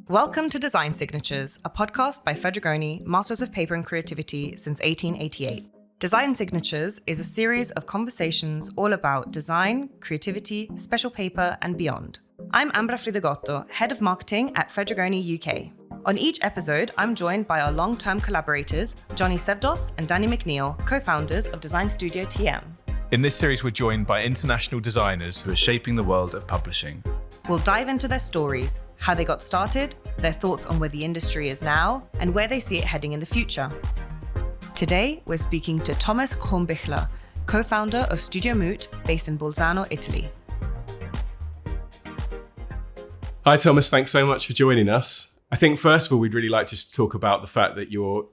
Welcome to Design Signatures, a podcast by Fedrigoni, Masters of Paper and Creativity since 1888. Design Signatures is a series of conversations all about design, creativity, special paper, and beyond. I'm Ambra Fridegotto, Head of Marketing at Fedrigoni UK. On each episode, I'm joined by our long-term collaborators, Johnny Sevdos and Danny McNeil, co-founders of design studio TM. In this series, we're joined by international designers who are shaping the world of publishing. We'll dive into their stories, how they got started, their thoughts on where the industry is now, and where they see it heading in the future. Today, we're speaking to Thomas Kronbichler, co-founder of Studio Moot, based in Bolzano, Italy. Hi, Thomas. Thanks so much for joining us. I think, first of all, we'd really like to talk about the fact that your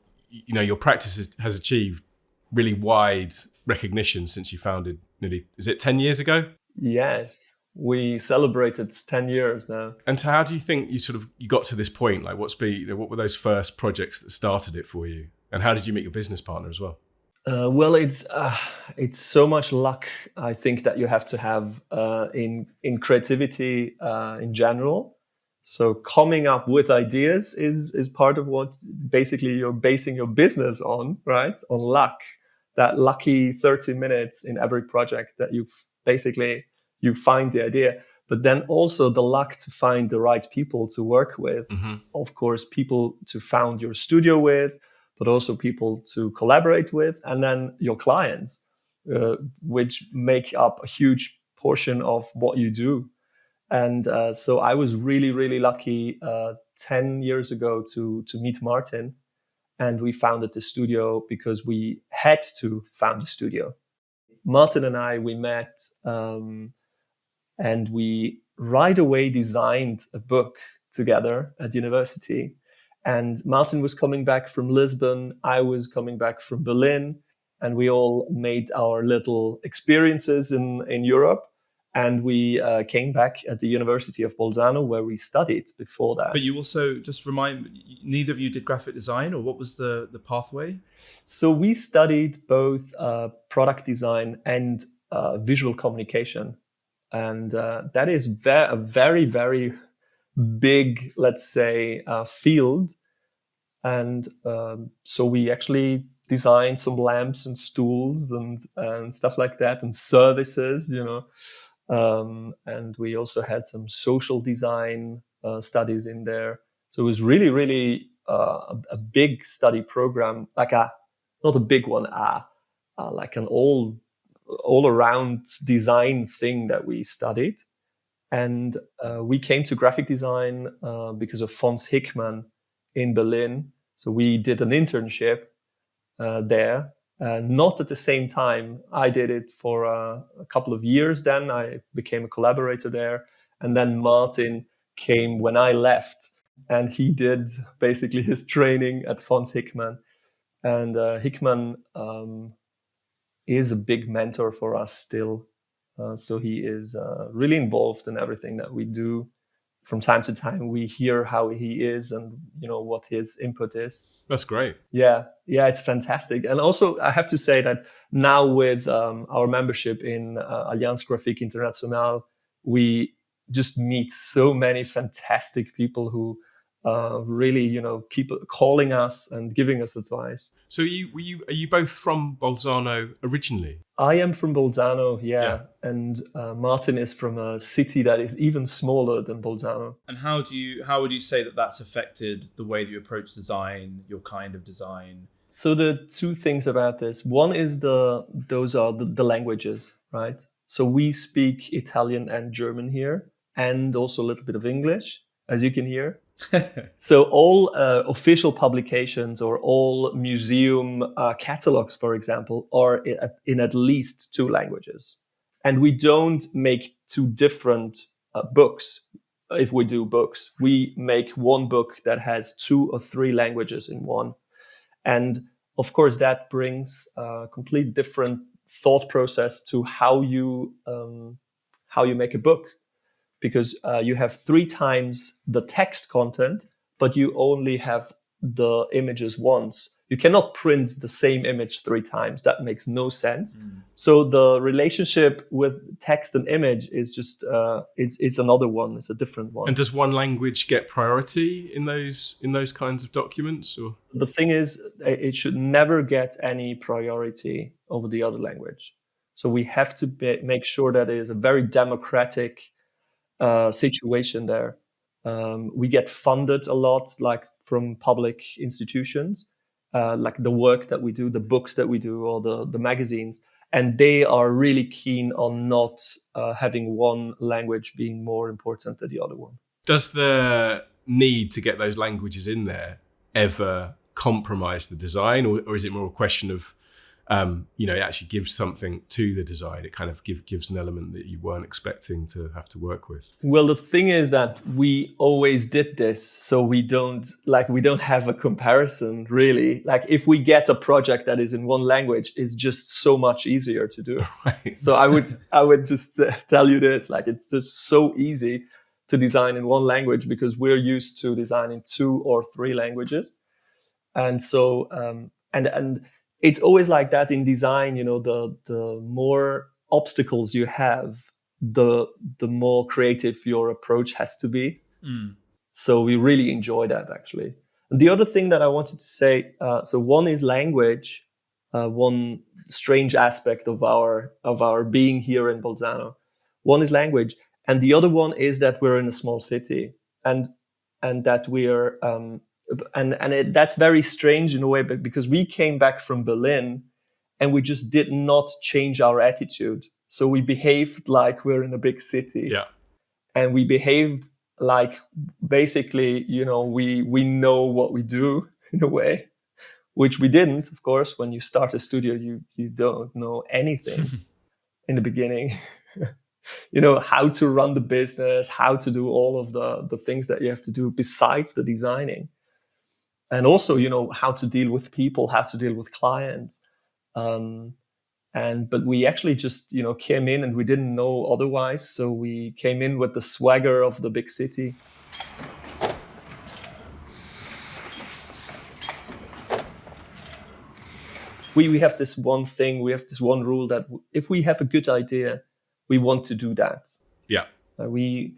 practice has achieved really wide recognition since you founded nearly, is it 10 years ago? Yes. We celebrated 10 years now. And so how do you think you got to this point? Like what were those first projects that started it for you? And how did you meet your business partner as well? Well, it's so much luck, I think, that you have to have in creativity in general. So coming up with ideas is part of what basically you're basing your business on, right? On luck. That lucky 30 minutes in every project that you find the idea, but then also the luck to find the right people to work with. Mm-hmm. Of course, people to found your studio with, but also people to collaborate with, and then your clients, which make up a huge portion of what you do. And so I was really, really lucky 10 years ago to meet Martin. And we founded the studio because we had to found a studio. Martin and I, we met and we right away designed a book together at university. And Martin was coming back from Lisbon. I was coming back from Berlin. And we all made our little experiences in Europe. And we came back at the University of Bolzano, where we studied before that. But you also, just remind me, neither of you did graphic design, or what was the pathway? So we studied both product design and visual communication. And that is a very, very big, let's say, field. And so we actually designed some lamps and stools and stuff like that, and services, and we also had some social design studies in there. So it was really, really a big study program, not a big one, like an all-around design thing that we studied. And we came to graphic design because of Fons Hickman in Berlin. So we did an internship there. Not at the same time. I did it for a couple of years then. I became a collaborator there. And then Martin came when I left. And he did basically his training at Fons Hickman. And Hickman is a big mentor for us still. So he is really involved in everything that we do. From time to time, we hear how he is and, what his input is. That's great. Yeah, it's fantastic. And also, I have to say that now with our membership in Allianz Graphique Internationale, we just meet so many fantastic people who really, keep calling us and giving us advice. So are you both from Bolzano originally? I am from Bolzano, yeah. And Martin is from a city that is even smaller than Bolzano. And how would you say that that's affected the way that you approach design, your kind of design? So the two things about this. One is those are the languages, right? So we speak Italian and German here, and also a little bit of English, as you can hear. So all official publications or all museum catalogs, for example, are in at least two languages. And we don't make two different books. If we do books, we make one book that has 2 or 3 languages in one. And of course, that brings a complete different thought process to how you make a book. Because you have 3 times the text content, but you only have the images once. You cannot print the same image 3 times. That makes no sense. So the relationship with text and image is just it's another one. It's a different one. And does one language get priority in those kinds of documents? Or The thing is, it should never get any priority over the other language. So we have to make sure that it is a very democratic situation there. We get funded a lot, like from public institutions, like the work that we do, the books that we do, or the magazines, and they are really keen on not having one language being more important than the other one. does the need to get those languages in there ever compromise the design, or is it more a question of it actually gives something to the design? It kind of gives an element that you weren't expecting to have to work with. Well, the thing is that we always did this, so we don't have a comparison really. Like if we get a project that is in one language, it's just so much easier to do. Right. So I would just tell you this, like it's just so easy to design in one language because we're used to designing 2 or 3 languages. And so and it's always like that in design, the more obstacles you have, the more creative your approach has to be. So we really enjoy that, actually. And the other thing that I wanted to say, so one is language, one strange aspect of our being here in Bolzano. One is language, and the other one is that we're in a small city, and that we are. That's very strange in a way, but because we came back from Berlin and we just did not change our attitude. So we behaved like we're in a big city. Yeah. And we behaved like basically, we know what we do in a way, which we didn't, of course. When you start a studio, you don't know anything in the beginning. How to run the business, how to do all of the things that you have to do besides the designing. And also, how to deal with people, how to deal with clients. But we actually just, came in and we didn't know otherwise. So we came in with the swagger of the big city. We have this one thing, we have this one rule that if we have a good idea, we want to do that. Yeah. We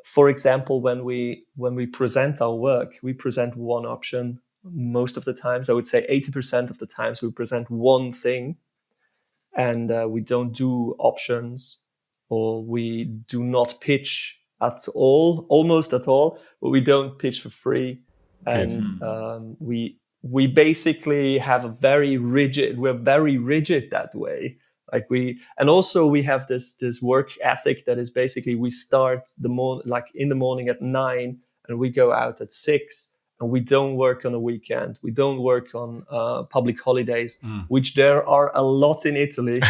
for example, when we present our work, we present one option most of the times. I would say 80% of the times we present one thing, and we don't do options, or we do not pitch at all, almost at all, but we don't pitch for free. And we basically have we're very rigid that way. And also we have this work ethic that is basically we start in the morning at 9 and we go out at 6, and we don't work on a weekend. We don't work on public holidays, which there are a lot in Italy.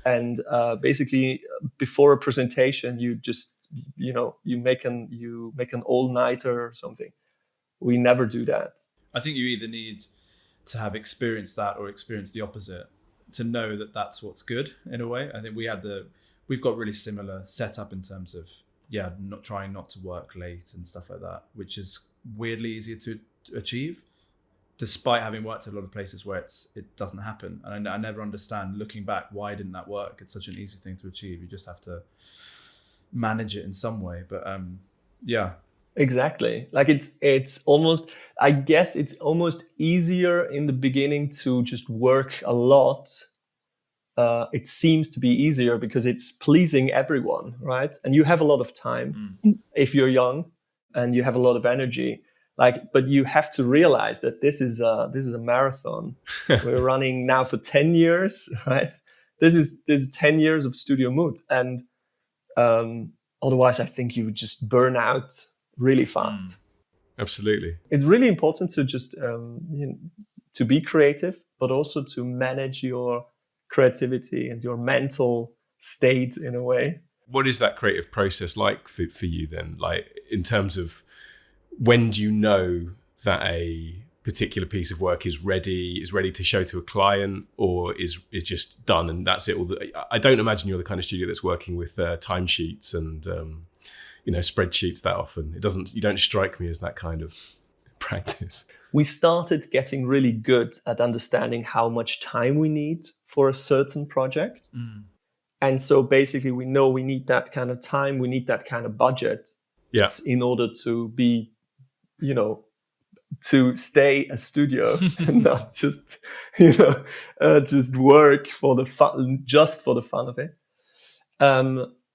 And basically before a presentation, you just, you make an all-nighter or something. We never do that. I think you either need to have experienced that or experienced the opposite to know that that's what's good in a way. I think we've got really similar setup in terms of not trying not to work late and stuff like that, which is weirdly easier to achieve, despite having worked at a lot of places where it doesn't happen. And I never understand, looking back, why didn't that work? It's such an easy thing to achieve. You just have to manage it in some way. But Exactly. Like it's almost, I guess it's almost easier in the beginning to just work a lot. It seems to be easier because it's pleasing everyone, right? And you have a lot of time if you're young and you have a lot of energy. But you have to realize that this is a marathon. We're running now for 10 years, right? This is 10 years of Studio Mood. And otherwise, I think you would just burn out really fast. Absolutely. It's really important to just to be creative, but also to manage your creativity and your mental state in a way. What is that creative process like for you then? Like in terms of when do you know that a particular piece of work is ready to show to a client, or is just done and that's it? I don't imagine you're the kind of studio that's working with timesheets and spreadsheets that often. You don't strike me as that kind of practice. we started getting really good at understanding how much time we need for a certain project. And so basically we know we need that kind of time, we need that kind of budget in order to be, to stay a studio and not just, just work for the fun, just for the fun of it.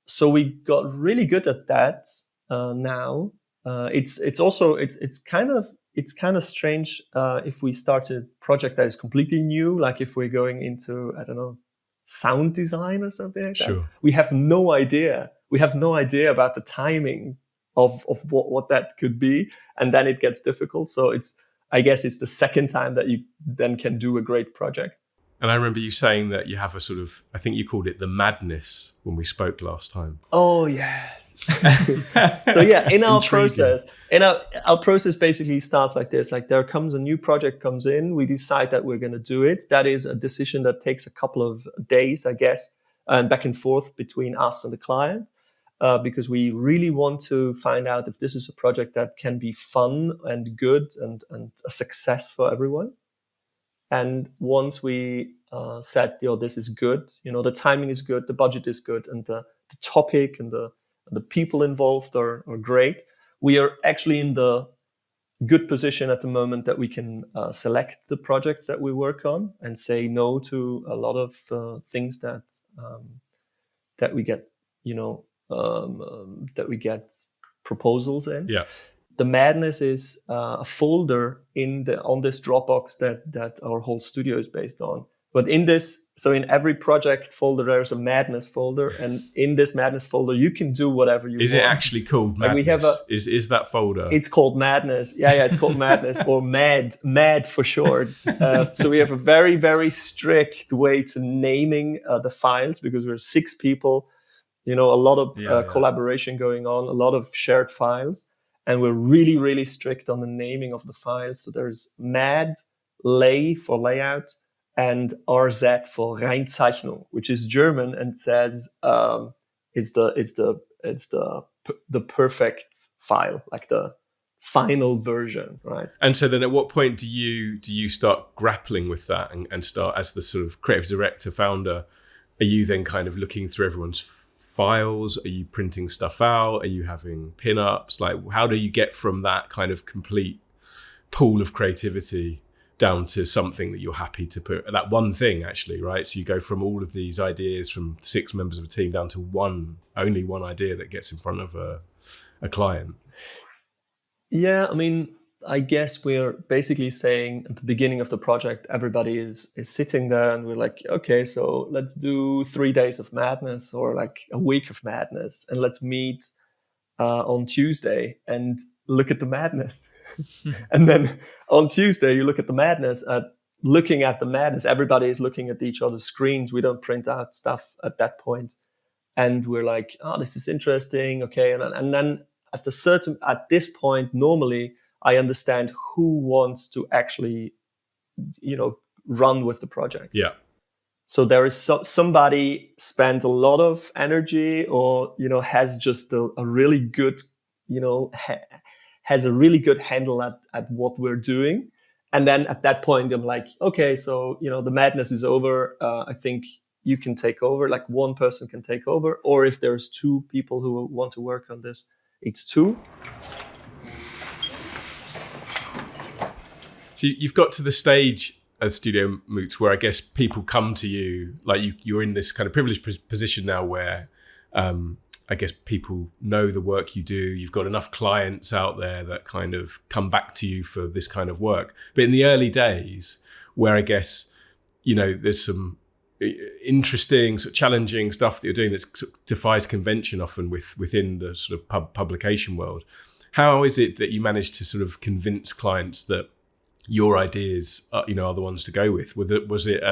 So we got really good at that now. It's kind of strange if we start a project that is completely new, like if we're going into, I don't know, sound design or something like that. Sure. We have no idea. We have no idea about the timing of what that could be, and then it gets difficult. So I guess it's the second time that you then can do a great project. And I remember you saying that you have a sort of, I think you called it the madness when we spoke last time. Oh, yes. So yeah, in our process basically starts like this. Like there comes a new project comes in, we decide that we're going to do it. That is a decision that takes a couple of days, I guess, and back and forth between us and the client, because we really want to find out if this is a project that can be fun and good and a success for everyone. And once we said, this is good, the timing is good, the budget is good, and the topic and the people involved are great, we are actually in the good position at the moment that we can select the projects that we work on and say no to a lot of things that we get, that we get proposals in. Yeah. The madness is a folder on this Dropbox that our whole studio is based on. But in every project folder, there's a madness folder, and in this madness folder, you can do whatever you want. Is it actually called madness? Like we have is that folder? It's called madness. Yeah, it's called madness, or mad for short. So we have a very, very strict way to naming the files, because we're 6 people. A lot of collaboration going on, a lot of shared files. And we're really, really strict on the naming of the files. So there's MAD, Lay for layout, and RZ for Reinzeichnung, which is German and says it's the perfect file, like the final version, right? And so then, at what point do you start grappling with that and start, as the sort of creative director, founder, are you then kind of looking through everyone's files? Are you printing stuff out? Are you having pin-ups? Like, how do you get from that kind of complete pool of creativity down to something that you're happy to put, that one thing actually, right? So you go from all of these ideas from 6 members of a team down to only one idea that gets in front of a client. Yeah, I mean, I guess we're basically saying at the beginning of the project, everybody is sitting there and we're like, okay, so let's do 3 days of madness or like a week of madness, and let's meet on Tuesday and look at the madness. And then on Tuesday, you look at the madness. Looking at the madness, everybody is looking at each other's screens. We don't print out stuff at that point. And we're like, oh, this is interesting. Okay. And then at this point, normally, I understand who wants to actually, run with the project. Yeah. So there is somebody spent a lot of energy, or has just a really good, has a really good handle at what we're doing. And then at that point, I'm like, okay, so the madness is over. I think you can take over. Like one person can take over, or if there's 2 people who want to work on this, it's 2. So you've got to the stage as Studio Moots where I guess people come to you, like you're in this kind of privileged position now where I guess people know the work you do. You've got enough clients out there that kind of come back to you for this kind of work. But in the early days, where I guess, there's some interesting, sort of challenging stuff that you're doing that sort of defies convention often within the sort of publication world. How is it that you manage to sort of convince clients that your ideas are the ones to go with? Was it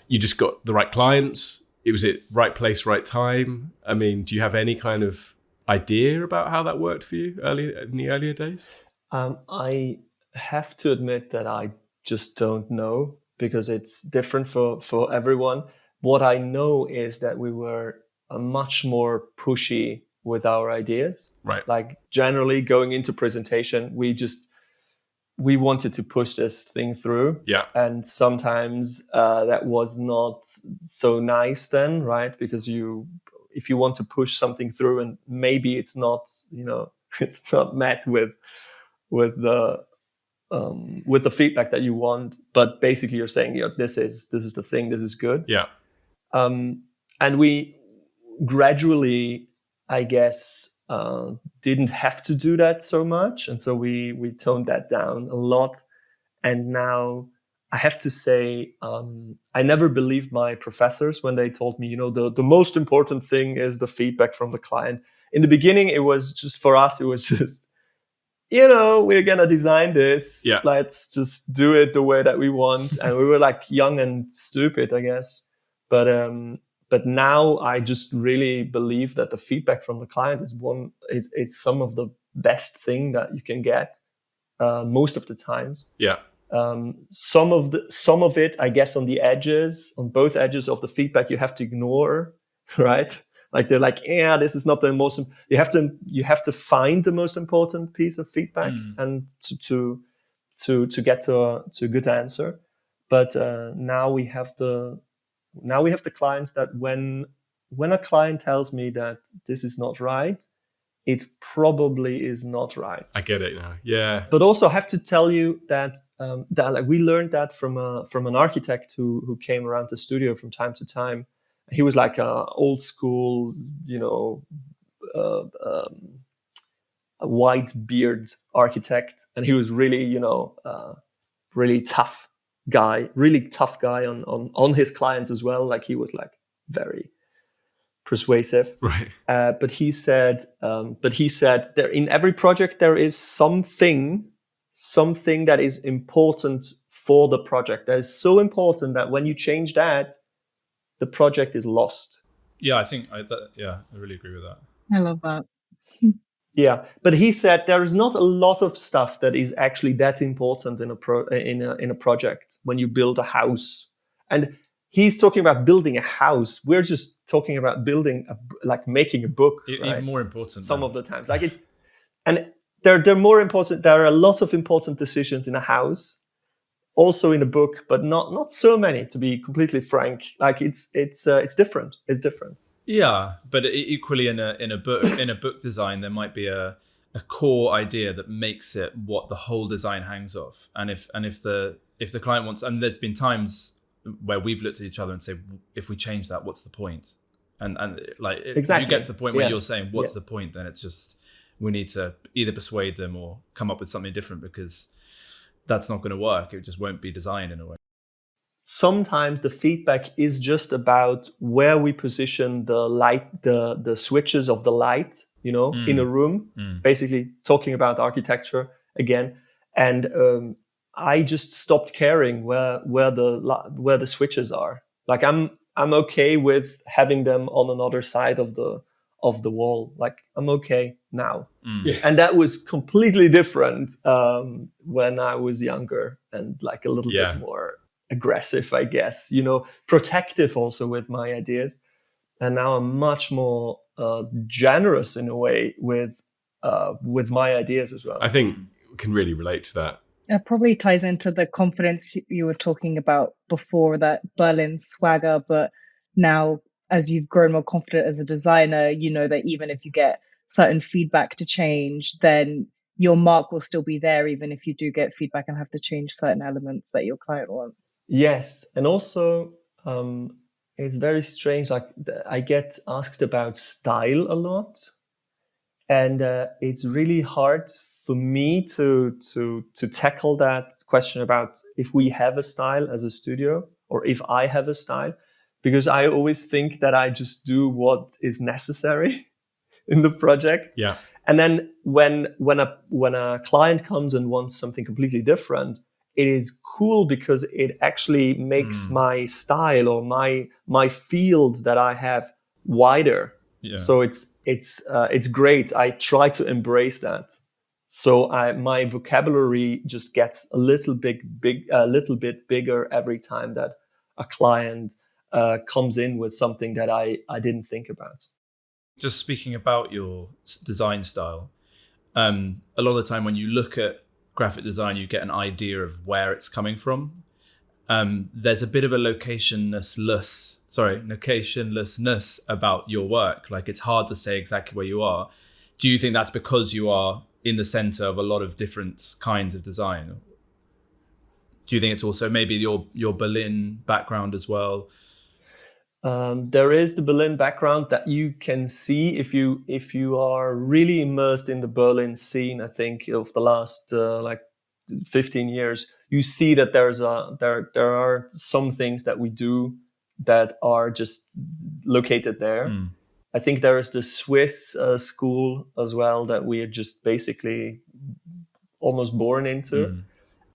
you just got the right clients? Was it right place, right time? I mean, do you have any kind of idea about how that worked for you in the earlier days? I have to admit that I just don't know, because it's different for everyone. What I know is that we were much more pushy with our ideas. Right. Like generally going into presentation, we just we wanted to push this thing through. Yeah. And sometimes that was not so nice then, right? Because if you want to push something through and maybe it's not, it's not met with the feedback that you want, but basically you're saying, this is the thing, this is good. Yeah. And we gradually, I guess, didn't have to do that so much. And so we toned that down a lot. And now I have to say, I never believed my professors when they told me, the most important thing is the feedback from the client. In the beginning, it was just, for us, it was just, we're going to design this. Yeah. Let's just do it the way that we want. And we were like young and stupid, I guess. But now I just really believe that the feedback from the client is it's some of the best thing that you can get most of the times. Yeah. Some of it, I guess, on both edges of the feedback, you have to ignore, right? Like they're like, this is not the most. You have to find the most important piece of feedback and to get to a good answer. But now we have the clients that when a client tells me that this is not right, it probably is not right. I get it now. Yeah. But also I have to tell you that like we learned that from an architect who came around the studio from time to time. He was like a old school, a white beard architect, and he was really, really tough guy on his clients as well. Like he was like very persuasive. Right. But he said there in every project there is something that is important for the project. That is so important that when you change that, the project is lost. Yeah, I really agree with that. I love that. Yeah, but he said there is not a lot of stuff that is actually that important in a project when you build a house. And he's talking about building a house. We're just talking about building making a book. Even right? more important. Some of the times, and they're more important. There are a lot of important decisions in a house, also in a book, but not so many. To be completely frank, like it's different. It's different. Yeah, but equally in a book design, there might be a core idea that makes it what the whole design hangs off. And if the client wants, and there's been times where we've looked at each other and say, if we change that, what's the point? And exactly. If you get to the point where you're saying, what's the point? Then it's just, we need to either persuade them or come up with something different, because that's not going to work. It just won't be designed in a way. Sometimes the feedback is just about where we position the light, the switches of the light, in a room, basically talking about architecture again. And I just stopped caring where the switches are. Like I'm okay with having them on another side of the wall. Like I'm okay now. Yeah. And that was completely different when I was younger and like a little bit more aggressive, I guess, protective also with my ideas. And now I'm much more generous in a way with my ideas as well. I think we can really relate to that. It probably ties into the confidence you were talking about before, that Berlin swagger. But now, as you've grown more confident as a designer, you know that even if you get certain feedback to change, then your mark will still be there, even if you do get feedback and have to change certain elements that your client wants. Yes. And also, it's very strange. Like I get asked about style a lot, and it's really hard for me to tackle that question about if we have a style as a studio or if I have a style, because I always think that I just do what is necessary in the project. Yeah. And then when a client comes and wants something completely different, it is cool because it actually makes my style or my field that I have wider. Yeah. So it's great. I try to embrace that. So my vocabulary just gets a little bit bigger every time that a client comes in with something that I didn't think about. Just speaking about your design style, a lot of the time when you look at graphic design, you get an idea of where it's coming from. There's a bit of a locationlessness about your work. Like, it's hard to say exactly where you are. Do you think that's because you are in the center of a lot of different kinds of design? Do you think it's also maybe your Berlin background as well? There is the Berlin background that you can see if you are really immersed in the Berlin scene. I think of the last 15 years, you see that there are some things that we do that are just located there. I think there is the Swiss school as well that we are just basically almost born into.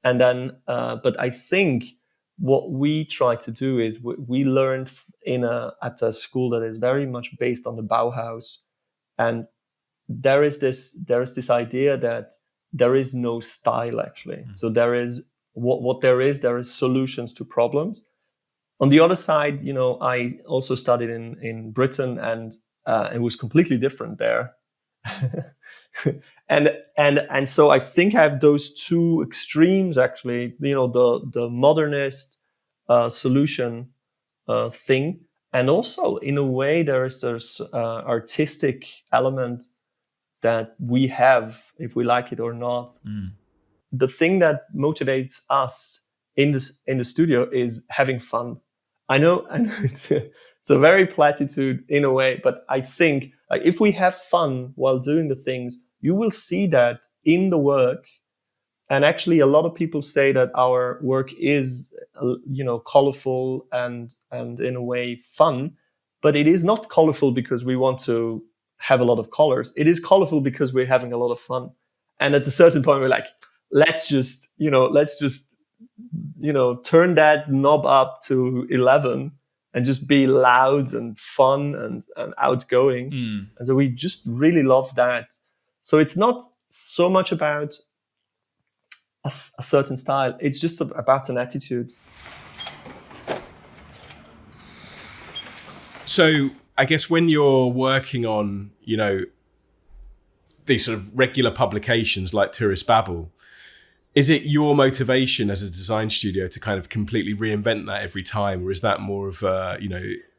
And then, but I think what we try to do is we learned at a school that is very much based on the Bauhaus, and there is this idea that there is no style actually. So there is what there is solutions to problems. On the other side, I also studied in Britain, and it was completely different there. And so I think I have those two extremes actually, the modernist solution thing, and also in a way there's artistic element that we have, if we like it or not. The thing that motivates us in the studio is having fun. I know it's a very platitude in a way, but I think like if we have fun while doing the things, you will see that in the work. And actually, a lot of people say that our work is, colorful and in a way fun, but it is not colorful because we want to have a lot of colors. It is colorful because we're having a lot of fun. And at a certain point, we're like, let's just turn that knob up to 11 and just be loud and fun and outgoing. And so we just really love that. So it's not so much about a certain style. It's just about an attitude. So I guess when you're working on, these sort of regular publications like Tourist Babble, is it your motivation as a design studio to kind of completely reinvent that every time? Or is that more of,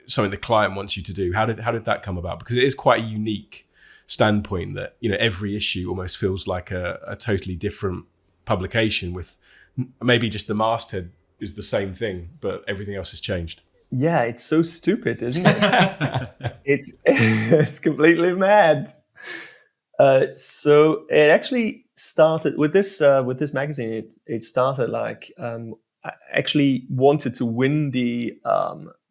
something the client wants you to do? How did that come about? Because it is quite a unique standpoint that, every issue almost feels like a totally different publication, with maybe just the masthead is the same thing, but everything else has changed. Yeah, it's so stupid, isn't it? It's completely mad. So it actually started with this magazine. It started like I actually wanted to win the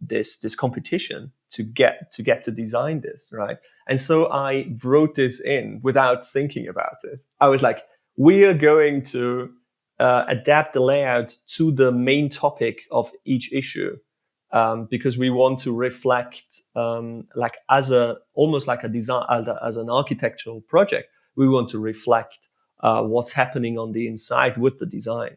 this competition to get to design this, right? And so I wrote this in without thinking about it. I was like, we are going to adapt the layout to the main topic of each issue, because we want to reflect, like almost like a design, as an architectural project, we want to reflect what's happening on the inside with the design.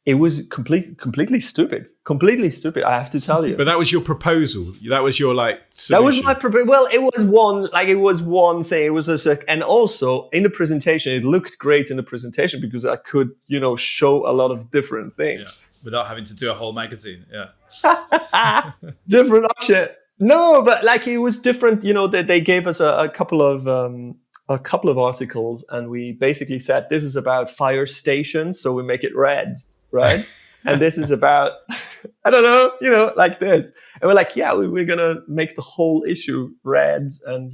It was completely stupid. I have to tell you. But that was your proposal. That was your solution. That was my proposal. Well, it was one thing. It was and also in the presentation, it looked great in the presentation because I could, show a lot of different things without having to do a whole magazine. Yeah, different option. No, but it was different. They gave us a couple of articles, and we basically said this is about fire stations, so we make it red. Right. And this is about, I don't know, like this. And we're like, yeah, we're going to make the whole issue red and,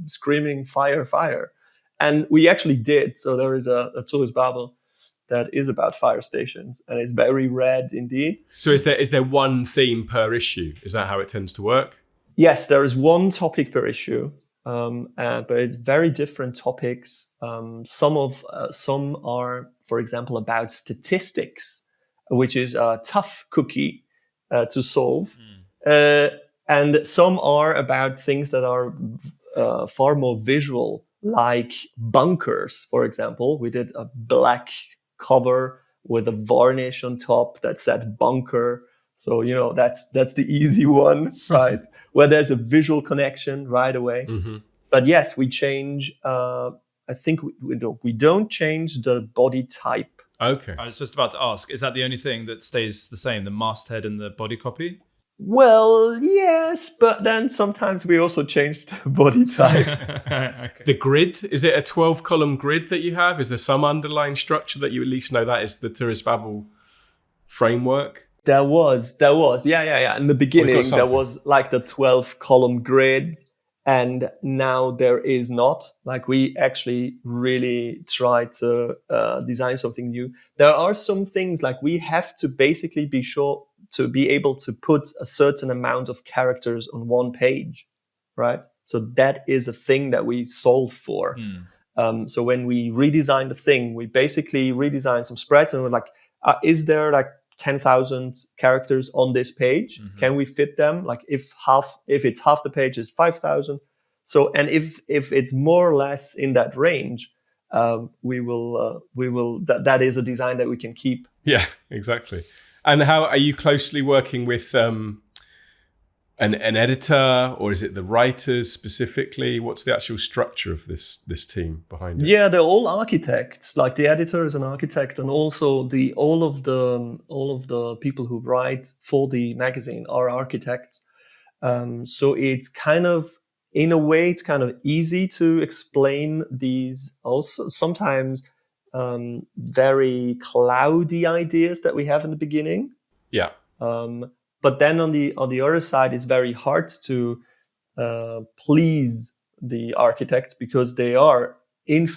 screaming fire, fire. And we actually did. So there is a Tourist Babble that is about fire stations, and it's very red indeed. So is there one theme per issue? Is that how it tends to work? Yes, there is one topic per issue. But it's very different topics. Some are, for example, about statistics, which is a tough cookie to solve. And some are about things that are far more visual, like bunkers, for example. We did a black cover with a varnish on top that said bunker. So, that's the easy one, right? Where there's a visual connection right away. Mm-hmm. But yes, we change, I think we don't change the body type. Okay. I was just about to ask, is that the only thing that stays the same, the masthead and the body copy? Well, yes, but then sometimes we also change the body type. Okay. The grid, is it a 12-column grid that you have? Is there some underlying structure that you at least know that is the Tourist Babel framework? There was. Yeah. In the beginning, there was like the 12-column grid, and now there is not. Like, we actually really try to design something new. There are some things like we have to basically be sure to be able to put a certain amount of characters on one page, right? So that is a thing that we solve for. So when we redesign the thing, we basically redesign some spreads, and we're like, is there like 10,000 characters on this page? Can we fit them? Like, if it's half the page is 5,000. So, and if it's more or less in that range, we will that is a design that we can keep. Yeah, exactly. And how are you closely working with an editor, or is it the writers specifically? What's the actual structure of this team behind it? Yeah, they're all architects. Like, the editor is an architect, and also all of the people who write for the magazine are architects. So it's kind of, in a way, it's kind of easy to explain these also sometimes very cloudy ideas that we have in the beginning. Yeah. But then on the other side, it's very hard to please the architects, because they are in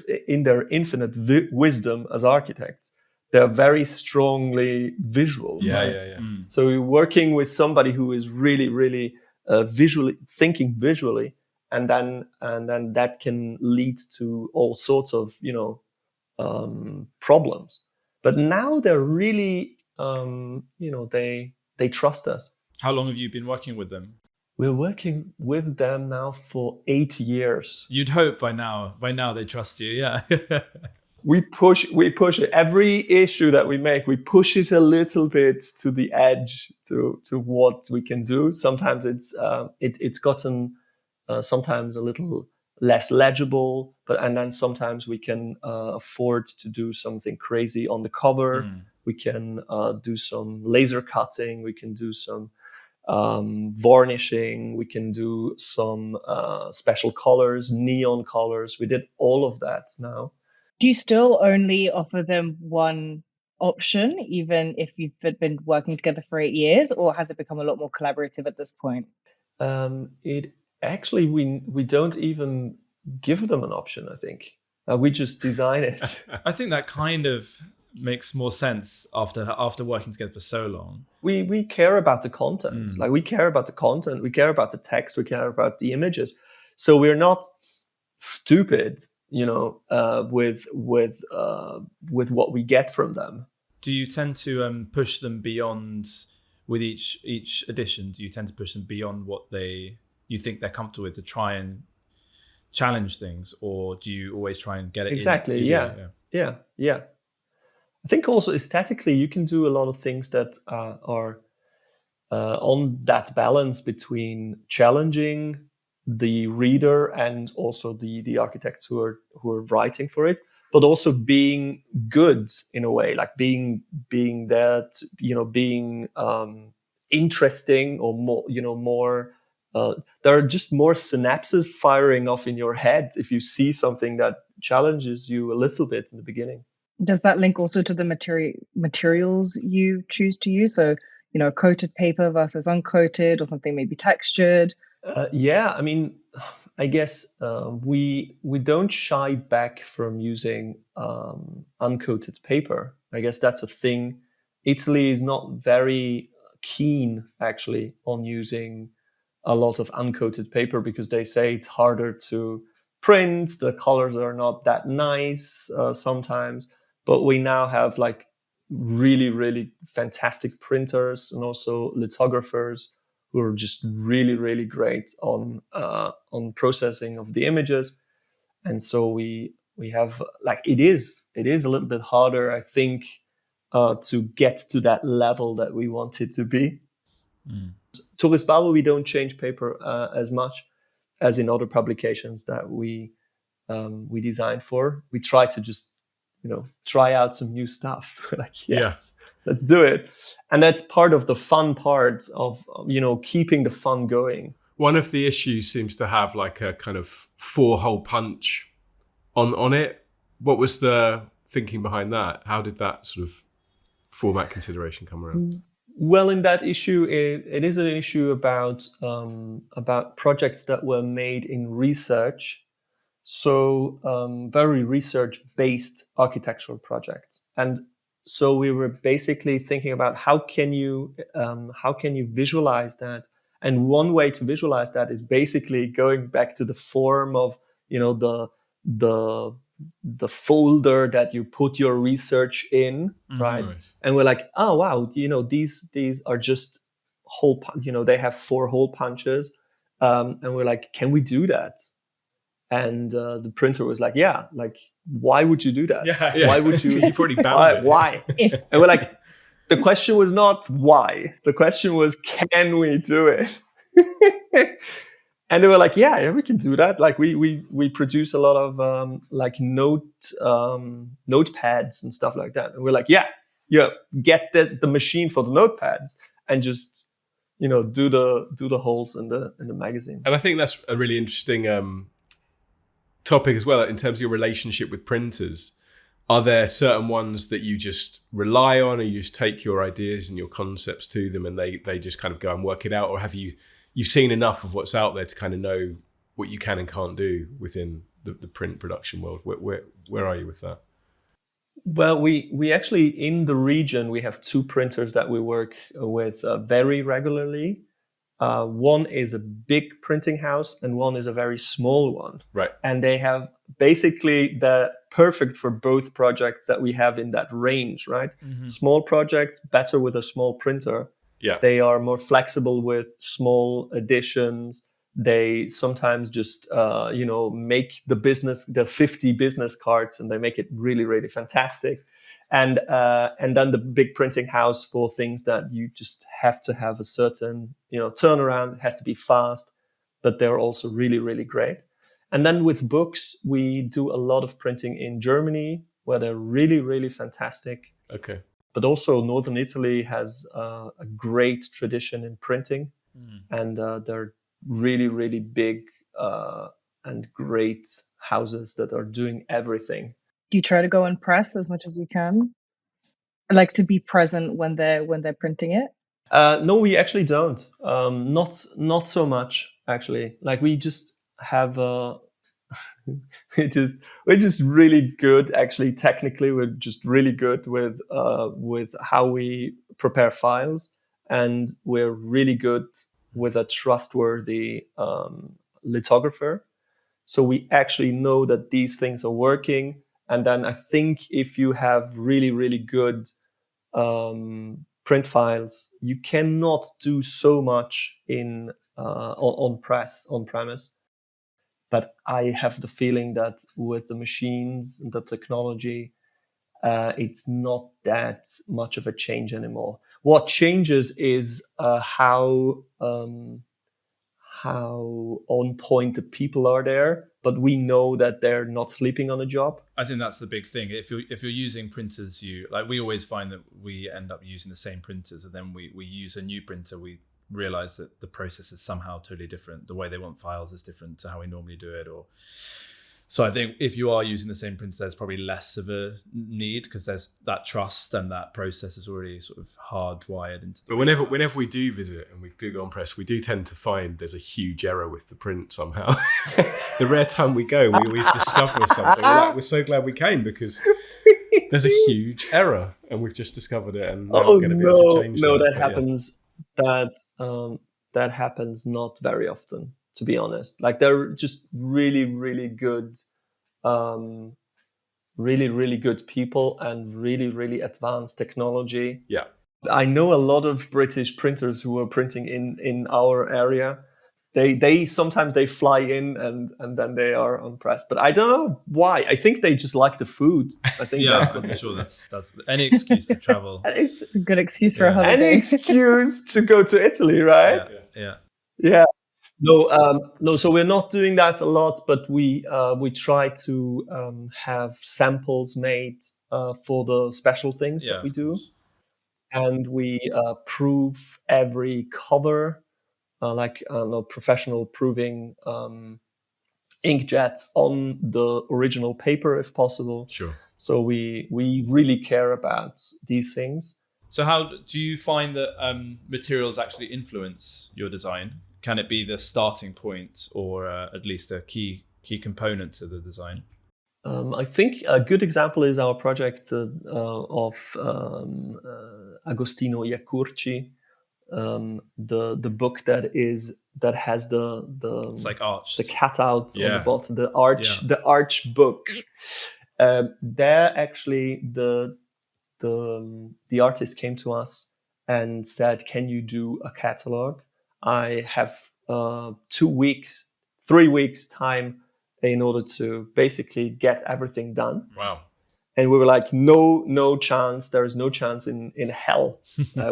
their infinite wisdom as architects. They're very strongly visual. Yeah. So we're working with somebody who is really, really thinking visually, and then that can lead to all sorts of problems. But now they're really they trust us. How long have you been working with them? We're working with them now for 8 years. You'd hope by now they trust you. Yeah. We push every issue that we make. We push it a little bit to the edge to what we can do. Sometimes it's gotten sometimes a little less legible, and then sometimes we can afford to do something crazy on the cover. We can do some laser cutting. We can do some varnishing. We can do some special colors, neon colors. We did all of that now. Do you still only offer them one option, even if you've been working together for 8 years, or has it become a lot more collaborative at this point? It actually, we don't even give them an option, I think. We just design it. I think that kind of makes more sense after working together for so long. We care about the content. Like, we care about the content. We care about the text. We care about the images. So we're not stupid, with what we get from them. Do you tend to push them beyond, with each edition? Do you tend to push them beyond what you think they're comfortable with, to try and challenge things, or do you always try and get it exactly in? Yeah. I think also aesthetically you can do a lot of things that are on that balance between challenging the reader and also the architects who are writing for it, but also being good in a way, like being there, being interesting, or more. There are just more synapses firing off in your head if you see something that challenges you a little bit in the beginning. Does that link also to the materials you choose to use? So, coated paper versus uncoated, or something maybe textured? Yeah, I mean, I guess we don't shy back from using uncoated paper. I guess that's a thing. Italy is not very keen, actually, on using a lot of uncoated paper, because they say it's harder to print. The colors are not that nice sometimes. But we now have like really, really fantastic printers and also lithographers who are just really, really great on processing of the images. And so we have, like, it is a little bit harder, I think, to get to that level that we want it to be. Tourist Babel, we don't change paper as much as in other publications that we we designed for. We tried to just, try out some new stuff. We're like, yes, let's do it. And that's part of the fun part of, keeping the fun going. One of the issues seems to have like a kind of 4-hole punch on it. What was the thinking behind that? How did that sort of format consideration come around? Well, in that issue, it is an issue about projects that were made in research. So very research-based architectural projects. And so we were basically thinking about how can you visualize that? And one way to visualize that is basically going back to the form of, the folder that you put your research in, right? Nice. And we're like, oh wow, these are just hole, they have 4 hole punches, and we're like, can we do that? And the printer was like, yeah, like, why would you do that? Yeah. Why would you? You've already bound it. Why? And we're like, the question was not why. The question was, can we do it? And they were like, yeah, we can do that. Like we produce a lot of notepads and stuff like that. And we're like, yeah, get the machine for the notepads and just do the holes in the magazine. And I think that's a really interesting topic as well in terms of your relationship with printers. Are there certain ones that you just rely on, or you just take your ideas and your concepts to them and they just kind of go and work it out? Or have you've seen enough of what's out there to kind of know what you can and can't do within the print production world? Where are you with that? Well, we actually, in the region, we have 2 printers that we work with very regularly. One is a big printing house and one is a very small one. Right. And they have basically the perfect for both projects that we have in that range, right? Mm-hmm. Small projects, better with a small printer. Yeah. They are more flexible with small additions. They sometimes just, make the 50 business cards and they make it really, really fantastic. And then the big printing house for things that you just have to have a certain, turnaround. It has to be fast, but they're also really, really great. And then with books, we do a lot of printing in Germany where they're really, really fantastic. Okay. But also Northern Italy has a great tradition in printing, and they're really, really big and great houses that are doing everything. Do you try to go and press as much as you can? Like to be present when they're printing it? No, we actually don't. Not so much actually. Like we just have we're just really good. Actually, technically, we're just really good with how we prepare files, and we're really good with a trustworthy lithographer. So we actually know that these things are working. And then I think if you have really, really good print files, you cannot do so much in on premise. But I have the feeling that with the machines and the technology, it's not that much of a change anymore. What changes is how on point the people are there, but we know that they're not sleeping on a job. I think that's the big thing. If you're using printers, we always find that we end up using the same printers, and then we use a new printer. We realize that the process is somehow totally different. The way they want files is different to how we normally do it. So I think if you are using the same printer, there's probably less of a need because there's that trust and that process is already sort of hardwired into. But whenever we do visit and we do go on press, we do tend to find there's a huge error with the print somehow. The rare time we go, we always discover something. We're so glad we came because there's a huge error and we've just discovered it and now we're going to be able to change that. No, that happens. That happens not very often, to be honest. Like they're just really, really good, really, really good people and really, really advanced technology. Yeah. I know a lot of British printers who are printing in our area. They sometimes they fly in and then they are on press, but I don't know why. I think they just like the food. I think Yeah, that's what I'm sure that's any excuse to travel. It's a good excuse for a holiday. Any excuse to go to Italy, right? Yeah. Yeah. No. So we're not doing that a lot, but we try to have samples made for the special things that we do, and we prove every cover, professional proving inkjets on the original paper if possible. Sure. So we really care about these things. So how do you find that materials actually influence your design? Can it be the starting point, or at least a key component to the design? I think a good example is our project of Agostino Iacurci, the book that has It's like arched. the cat out Yeah. on the bottom, the arch book. There actually the artist came to us and said, "Can you do a catalog? I have 3 weeks time in order to basically get everything done." Wow. And we were like, no chance. There is no chance in hell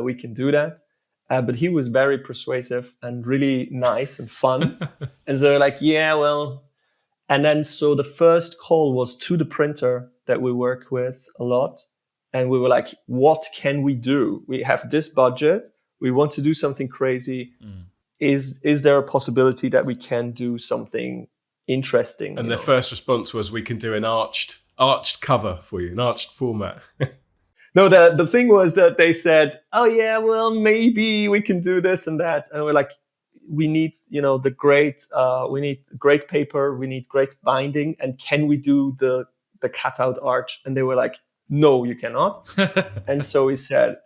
we can do that. But he was very persuasive and really nice and fun. And so like, yeah, well. And then so the first call was to the printer that we work with a lot. And we were like, what can we do? We have this budget. We want to do something crazy. Is there a possibility that we can do something interesting? And their first response was, we can do an arched cover for you, an arched format. No, the thing was that they said, oh yeah, well, maybe we can do this and that. And we're like, we need, we need great paper, we need great binding. And can we do the cutout arch? And they were like, no, you cannot. And so we said,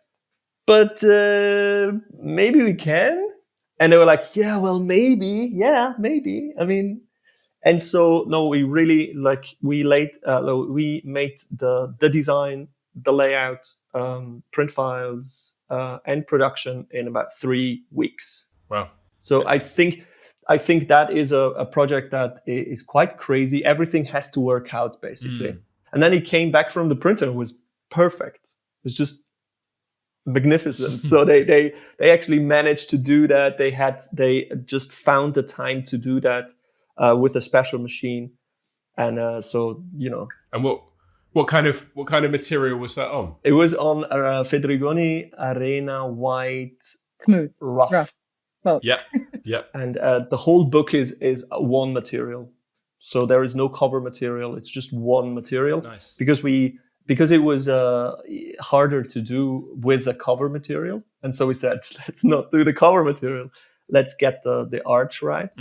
but maybe we can. And they were like, yeah, well, maybe. I mean, and so no, we really we made the design, the layout, print files, and production in about 3 weeks. Wow. So I think that is a project that is quite crazy. Everything has to work out basically. And then it came back from the printer. It was perfect. It was just magnificent. So they actually managed to do that. They just found the time to do that with a special machine. And And what kind of material was that on? It was on Fedrigoni Arena white Smooth. rough. Well, Yeah. And the whole book is one material. So there is no cover material. It's just one material. Nice. Because it was harder to do with the cover material. And so we said, let's not do the cover material. Let's get the arch right.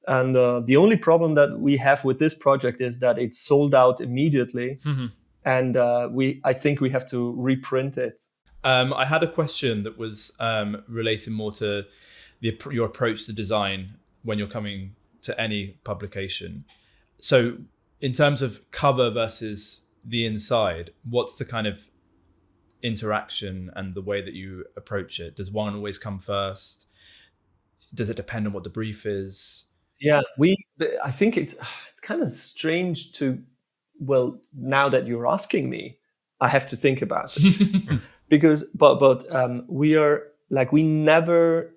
And the only problem that we have with this project is that it's sold out immediately. And I think we have to reprint it. I had a question that was related more to your approach to design when you're coming to any publication. So in terms of cover versus the inside, what's the kind of interaction and the way that you approach it? Does one always come first? Does it depend on what the brief is? Yeah, I think it's kind of strange well, now that you're asking me, I have to think about it. Because, but we never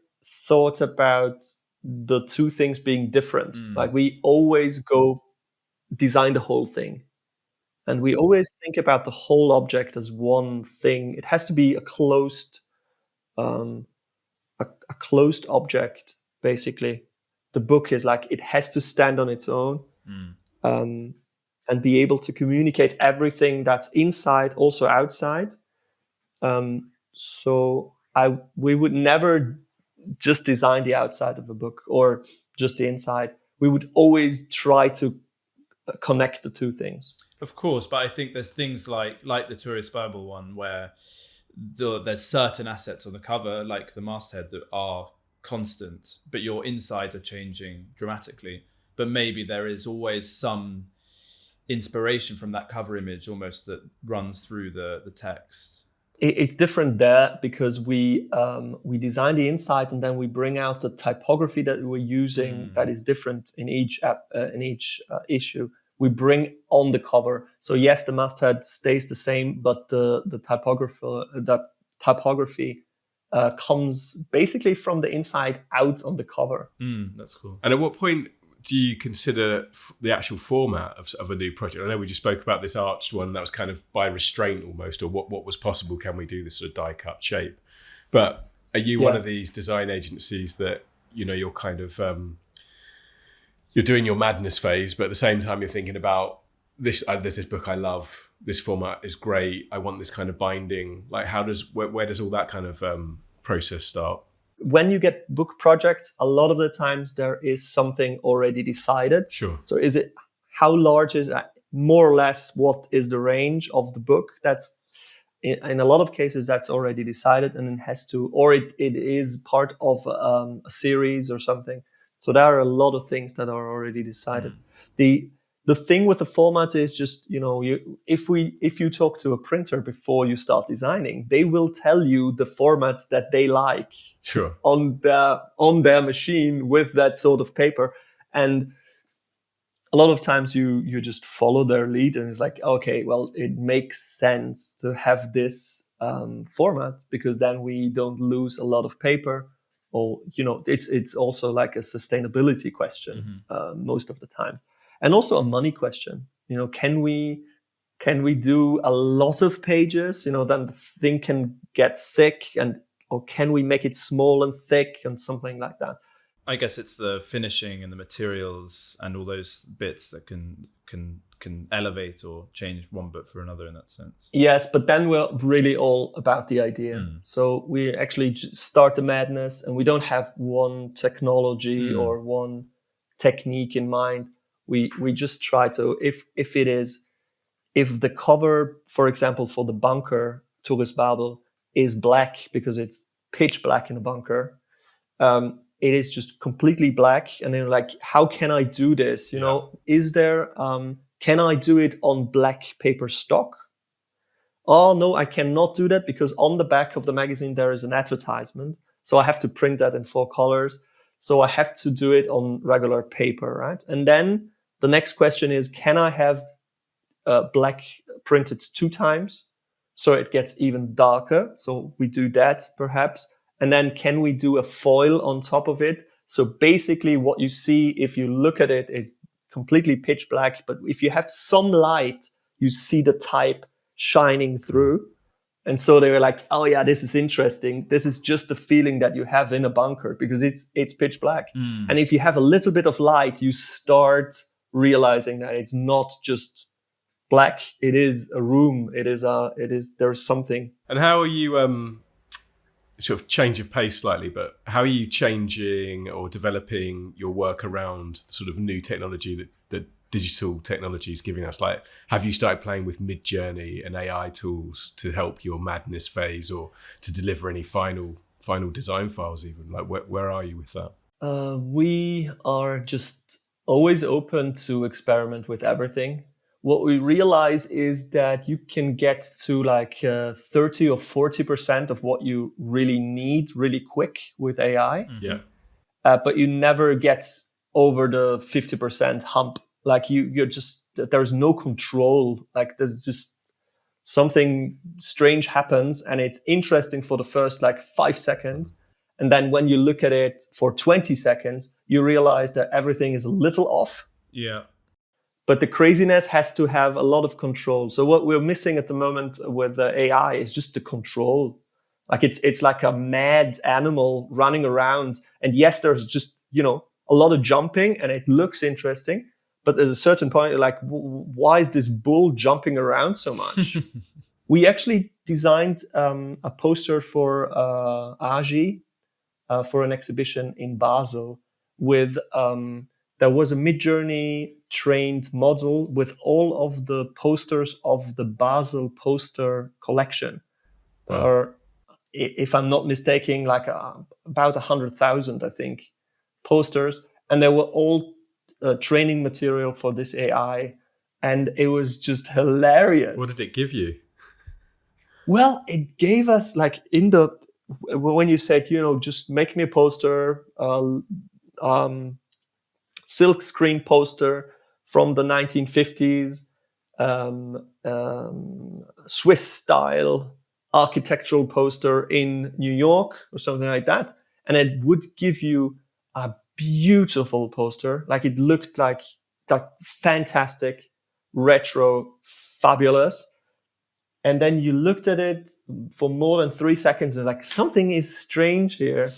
thought about the two things being different. Like we always design the whole thing. And we always think about the whole object as one thing. It has to be a closed object, basically. The book is it has to stand on its own and be able to communicate everything that's inside, also outside. So we would never just design the outside of a book or just the inside. We would always try to connect the two things. Of course, but I think there's things like the Tourist Bible one where there's certain assets on the cover, like the masthead, that are constant, but your insides are changing dramatically. But maybe there is always some inspiration from that cover image almost that runs through the text. It's different there because we design the inside and then we bring out the typography that we're using that is different in each issue. We bring on the cover. So yes, the masthead stays the same, but the typography comes basically from the inside out on the cover. That's cool. And at what point do you consider the actual format of a new project? I know we just spoke about this arched one that was kind of by restraint almost, or what was possible. Can we do this sort of die cut shape? But are you one of these design agencies that, you're kind of, you're doing your madness phase, but at the same time you're thinking about this, there's this book I love, this format is great, I want this kind of binding. Like where does all that kind of process start? When you get book projects, a lot of the times there is something already decided. Sure. So how large is more or less what is the range of the book? That's in a lot of cases that's already decided, and it has to, or it is part of a series or something. So there are a lot of things that are already decided. The thing with the format is just, if you talk to a printer before you start designing, they will tell you the formats that they like on their machine with that sort of paper. And a lot of times you just follow their lead, and it's like, okay, well, it makes sense to have this format because then we don't lose a lot of paper. Or, it's also like a sustainability question most of the time. And also a money question. Can we do a lot of pages? Then the thing can get thick, or can we make it small and thick and something like that? I guess it's the finishing and the materials and all those bits that can elevate or change one book for another in that sense. Yes, but then we're really all about the idea. So we actually start the madness, and we don't have one technology or one technique in mind. We just try to, if the cover, for example, for the bunker Tourist Babel is black because it's pitch black in a bunker, it is just completely black. And then like, how can I do this? Is there, can I do it on black paper stock? Oh, no, I cannot do that because on the back of the magazine, there is an advertisement. So I have to print that in 4 colors. So I have to do it on regular paper, right? And then the next question is, can I have black printed 2 times? So it gets even darker. So we do that perhaps. And then can we do a foil on top of it? So basically what you see, if you look at it, it's completely pitch black. But if you have some light, you see the type shining through. And so they were like, oh yeah, this is interesting. This is just the feeling that you have in a bunker because it's pitch black. And if you have a little bit of light, you start realizing that it's not just black. It is a room. There's something. And how are you, sort of change of pace slightly, but how are you changing or developing your work around sort of new technology that digital technology is giving us? Like, have you started playing with Mid-Journey and AI tools to help your madness phase or to deliver any final design files even? Like, where are you with that? We are just always open to experiment with everything. What we realize is that you can get to like 30 or 40% of what you really need really quick with AI. Yeah. But you never get over the 50% hump. Like you're just, there's no control. Like there's just something strange happens and it's interesting for the first like 5 seconds. And then when you look at it for 20 seconds, you realize that everything is a little off. Yeah. But the craziness has to have a lot of control. So what we're missing at the moment with the AI is just the control. Like it's like a mad animal running around. And yes, there's just, a lot of jumping and it looks interesting. But at a certain point, you're like, why is this bull jumping around so much? We actually designed a poster for AGI for an exhibition in Basel with... there was a Mid-Journey trained model with all of the posters of the Basel poster collection. Or, if I'm not mistaken, like about 100,000, I think, posters. And they were all training material for this AI. And it was just hilarious. What did it give you? Well, it gave us like when you said, just make me a poster, silk screen poster from the 1950s, Swiss style, architectural poster in New York or something like that. And it would give you a beautiful poster. Like it looked like fantastic, retro, fabulous. And then you looked at it for more than 3 seconds and like, something is strange here.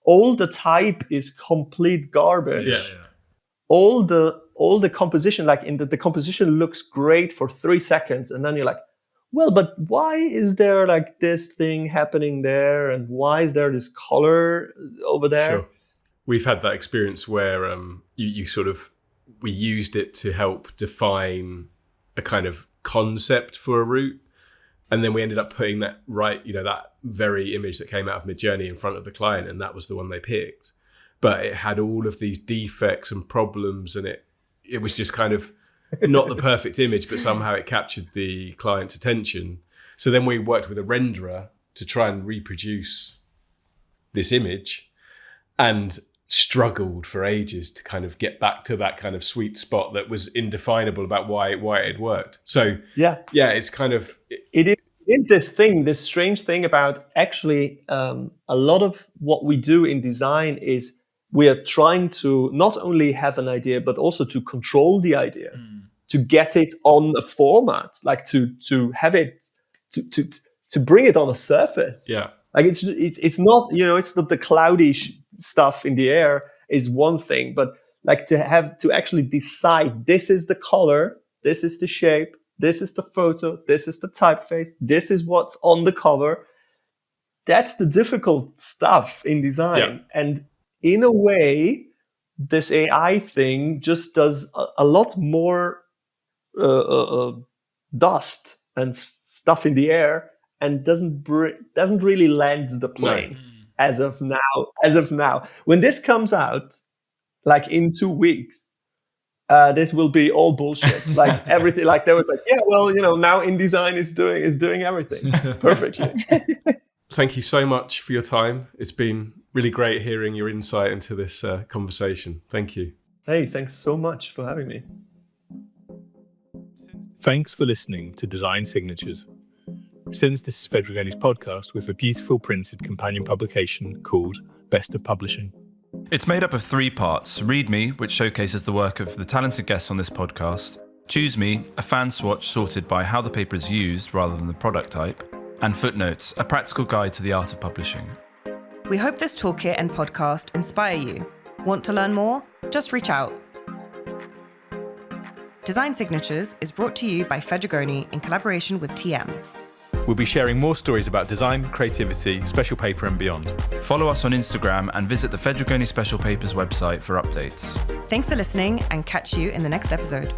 All the type is complete garbage. Yeah. All the composition, like the composition looks great for 3 seconds. And then you're like, well, but why is there like this thing happening there? And why is there this color over there? Sure. We've had that experience where we used it to help define a kind of concept for a route. And then we ended up putting that that very image that came out of Midjourney in front of the client, and that was the one they picked. But it had all of these defects and problems, and it was just kind of not the perfect image, but somehow it captured the client's attention. So then we worked with a renderer to try and reproduce this image, and struggled for ages to kind of get back to that kind of sweet spot that was indefinable about why it had worked. So yeah, it's kind of it is this strange thing about actually a lot of what we do in design is we are trying to not only have an idea but also to control the idea, to get it on a format, like to have it to bring it on a surface. Yeah, like it's not it's not the cloudy stuff in the air is one thing, but like to have to actually decide this is the color, this is the shape, this is the photo, this is the typeface, this is what's on the cover. That's the difficult stuff in design. Yeah. And in a way, this AI thing just does a lot more dust and stuff in the air and doesn't really land the plane. No. As of now, when this comes out, like in 2 weeks, this will be all bullshit. Like everything, like there was like, yeah, well, now InDesign is doing everything perfectly. Thank you so much for your time. It's been really great hearing your insight into this conversation. Thank you. Hey, thanks so much for having me. Thanks for listening to Design Signatures. Since this is Fedrigoni's podcast with a beautiful printed companion publication called Best of Publishing. It's made up of 3 parts: Read Me, which showcases the work of the talented guests on this podcast; Choose Me, a fan swatch sorted by how the paper is used rather than the product type; and Footnotes, a practical guide to the art of publishing. We hope this toolkit and podcast inspire you. Want to learn more? Just reach out. Design Signatures is brought to you by Fedrigoni in collaboration with TM. We'll be sharing more stories about design, creativity, special paper and beyond. Follow us on Instagram and visit the Fedrigoni Special Papers website for updates. Thanks for listening and catch you in the next episode.